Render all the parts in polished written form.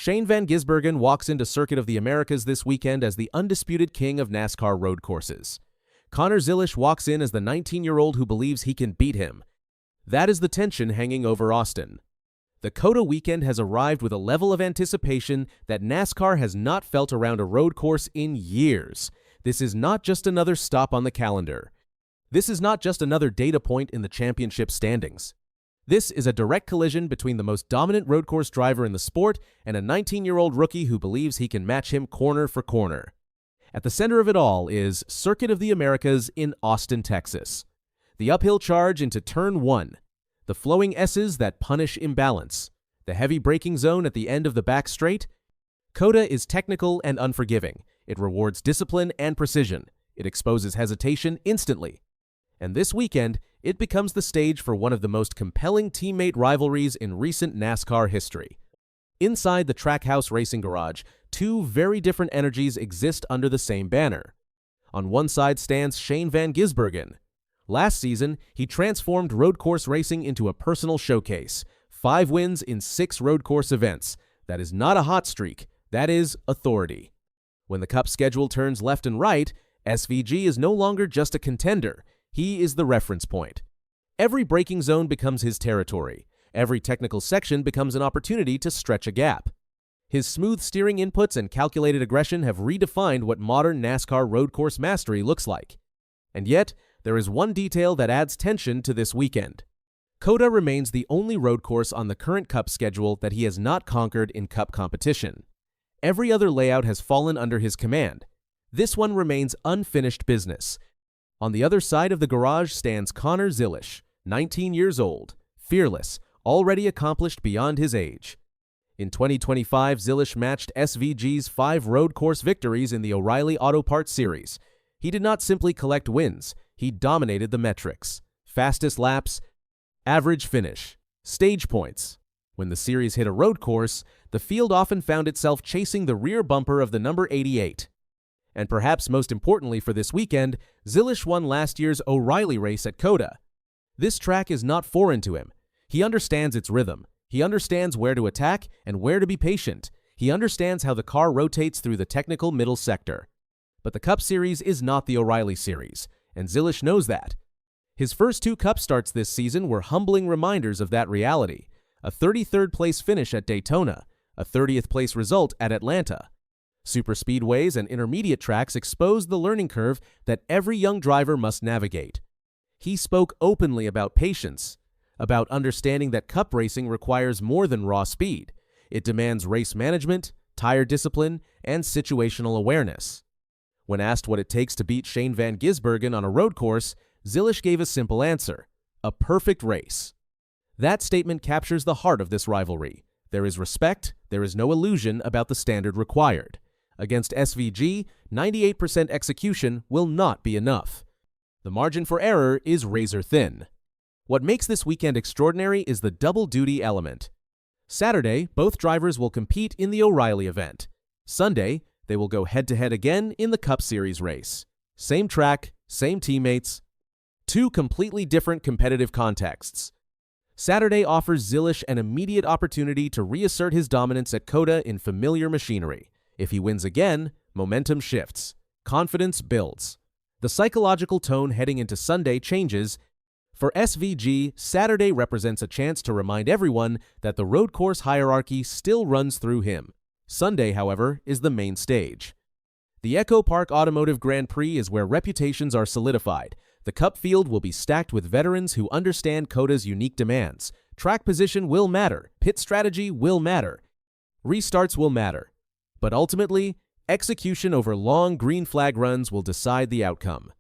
Shane van Gisbergen walks into Circuit of the Americas this weekend as the undisputed king of NASCAR road courses. Connor Zilisch walks in as the 19-year-old who believes he can beat him. That is the tension hanging over Austin. The COTA weekend has arrived with a level of anticipation that NASCAR has not felt around a road course in years. This is not just another stop on the calendar. This is not just another data point in the championship standings. This is a direct collision between the most dominant road course driver in the sport and a 19-year-old rookie who believes he can match him corner for corner. At the center of it all is Circuit of the Americas in Austin, Texas. The uphill charge into Turn 1, the flowing S's that punish imbalance, the heavy braking zone at the end of the back straight. COTA is technical and unforgiving. It rewards discipline and precision. It exposes hesitation instantly. And this weekend, it becomes the stage for one of the most compelling teammate rivalries in recent NASCAR history. Inside the Trackhouse Racing garage, two very different energies exist under the same banner. On one side stands Shane van Gisbergen. Last season, he transformed road course racing into a personal showcase. 5 wins in 6 road course events. That is not a hot streak. That is authority. When the Cup schedule turns left and right, SVG is no longer just a contender. He is the reference point. Every braking zone becomes his territory. Every technical section becomes an opportunity to stretch a gap. His smooth steering inputs and calculated aggression have redefined what modern NASCAR road course mastery looks like. And yet, there is one detail that adds tension to this weekend. COTA remains the only road course on the current Cup schedule that he has not conquered in Cup competition. Every other layout has fallen under his command. This one remains unfinished business. On the other side of the garage stands Connor Zilisch, 19 years old, fearless, already accomplished beyond his age. In 2025, Zilisch matched SVG's 5 road course victories in the O'Reilly Auto Parts Series. He did not simply collect wins, he dominated the metrics. Fastest laps, average finish, stage points. When the series hit a road course, the field often found itself chasing the rear bumper of the number 88. And perhaps most importantly for this weekend, Zilisch won last year's O'Reilly race at COTA. This track is not foreign to him. He understands its rhythm. He understands where to attack and where to be patient. He understands how the car rotates through the technical middle sector. But the Cup Series is not the O'Reilly Series, and Zilisch knows that. His first 2 Cup starts this season were humbling reminders of that reality. A 33rd place finish at Daytona, a 30th place result at Atlanta. Superspeedways and intermediate tracks exposed the learning curve that every young driver must navigate. He spoke openly about patience, about understanding that Cup racing requires more than raw speed. It demands race management, tire discipline, and situational awareness. When asked what it takes to beat Shane van Gisbergen on a road course, Zilisch gave a simple answer: a perfect race. That statement captures the heart of this rivalry. There is respect, there is no illusion about the standard required. Against SVG, 98% execution will not be enough. The margin for error is razor thin. What makes this weekend extraordinary is the double duty element. Saturday, both drivers will compete in the O'Reilly event. Sunday, they will go head-to-head again in the Cup Series race. Same track, same teammates. 2 completely different competitive contexts. Saturday offers Zilisch an immediate opportunity to reassert his dominance at COTA in familiar machinery. If he wins again, momentum shifts. Confidence builds. The psychological tone heading into Sunday changes. For SVG, Saturday represents a chance to remind everyone that the road course hierarchy still runs through him. Sunday, however, is the main stage. The EchoPark Automotive Grand Prix is where reputations are solidified. The Cup field will be stacked with veterans who understand COTA's unique demands. Track position will matter. Pit strategy will matter. Restarts will matter. But ultimately, execution over long green flag runs will decide the outcome.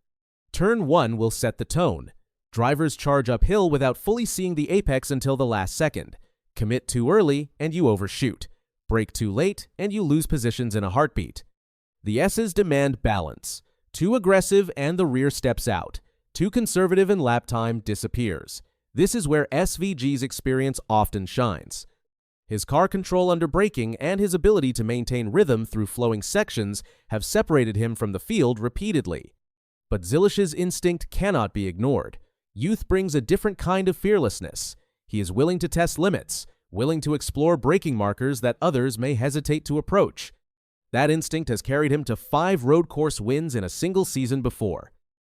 Turn 1 will set the tone. Drivers charge uphill without fully seeing the apex until the last second. Commit too early and you overshoot. Brake too late and you lose positions in a heartbeat. The S's demand balance. Too aggressive and the rear steps out. Too conservative and lap time disappears. This is where SVG's experience often shines. His car control under braking and his ability to maintain rhythm through flowing sections have separated him from the field repeatedly. But Zilisch's instinct cannot be ignored. Youth brings a different kind of fearlessness. He is willing to test limits, willing to explore braking markers that others may hesitate to approach. That instinct has carried him to 5 road course wins in a single season before.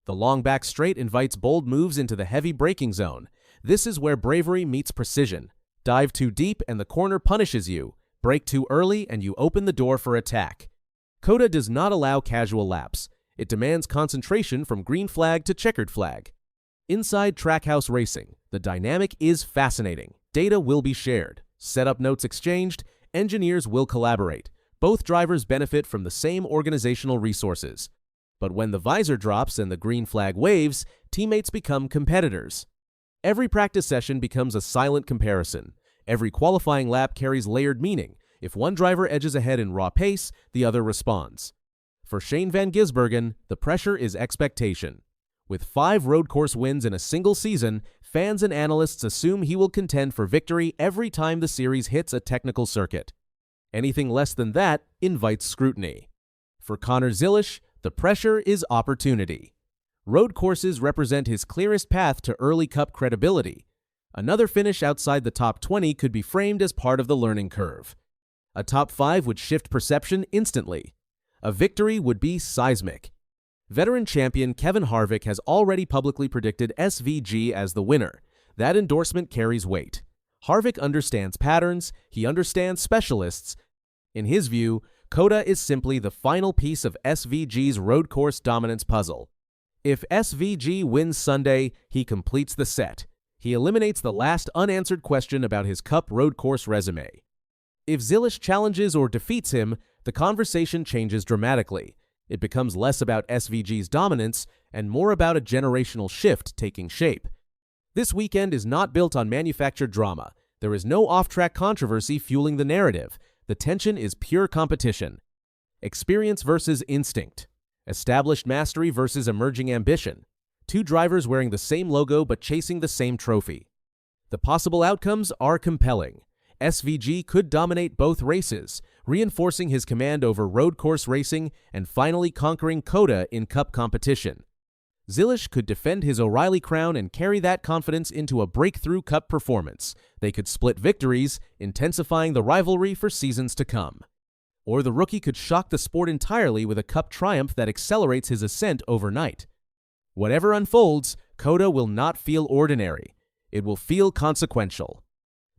The long back straight invites bold moves into the heavy braking zone. This is where bravery meets precision. Dive too deep and the corner punishes you. Brake too early and you open the door for attack. COTA does not allow casual laps. It demands concentration from green flag to checkered flag. Inside Trackhouse Racing, the dynamic is fascinating. Data will be shared, setup notes exchanged, engineers will collaborate. Both drivers benefit from the same organizational resources. But when the visor drops and the green flag waves, teammates become competitors. Every practice session becomes a silent comparison. Every qualifying lap carries layered meaning. If one driver edges ahead in raw pace, the other responds. For Shane van Gisbergen, the pressure is expectation. With 5 road course wins in a single season, fans and analysts assume he will contend for victory every time the series hits a technical circuit. Anything less than that invites scrutiny. For Connor Zilisch, the pressure is opportunity. Road courses represent his clearest path to early Cup credibility. Another finish outside the top 20 could be framed as part of the learning curve. A top 5 would shift perception instantly. A victory would be seismic. Veteran champion Kevin Harvick has already publicly predicted SVG as the winner. That endorsement carries weight. Harvick understands patterns, he understands specialists. In his view, COTA is simply the final piece of SVG's road course dominance puzzle. If SVG wins Sunday, he completes the set. He eliminates the last unanswered question about his Cup road course resume. If Zilisch challenges or defeats him, the conversation changes dramatically. It becomes less about SVG's dominance and more about a generational shift taking shape. This weekend is not built on manufactured drama. There is no off-track controversy fueling the narrative. The tension is pure competition. Experience versus instinct. Established mastery versus emerging ambition. 2 drivers wearing the same logo but chasing the same trophy. The possible outcomes are compelling. SVG could dominate both races, reinforcing his command over road course racing and finally conquering COTA in Cup competition. Zilisch could defend his O'Reilly crown and carry that confidence into a breakthrough Cup performance. They could split victories, intensifying the rivalry for seasons to come. Or the rookie could shock the sport entirely with a Cup triumph that accelerates his ascent overnight. Whatever unfolds, COTA will not feel ordinary. It will feel consequential.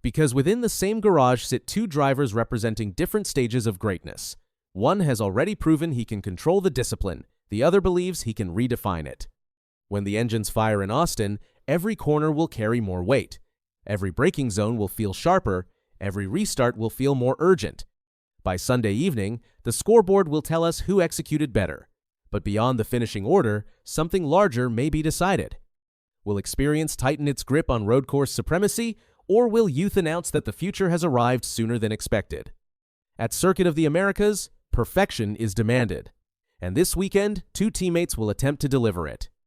Because within the same garage sit 2 drivers representing different stages of greatness. One has already proven he can control the discipline, the other believes he can redefine it. When the engines fire in Austin, every corner will carry more weight. Every braking zone will feel sharper, every restart will feel more urgent. By Sunday evening, the scoreboard will tell us who executed better. But beyond the finishing order, something larger may be decided. Will experience tighten its grip on road course supremacy, or will youth announce that the future has arrived sooner than expected? At Circuit of the Americas, perfection is demanded. And this weekend, 2 teammates will attempt to deliver it.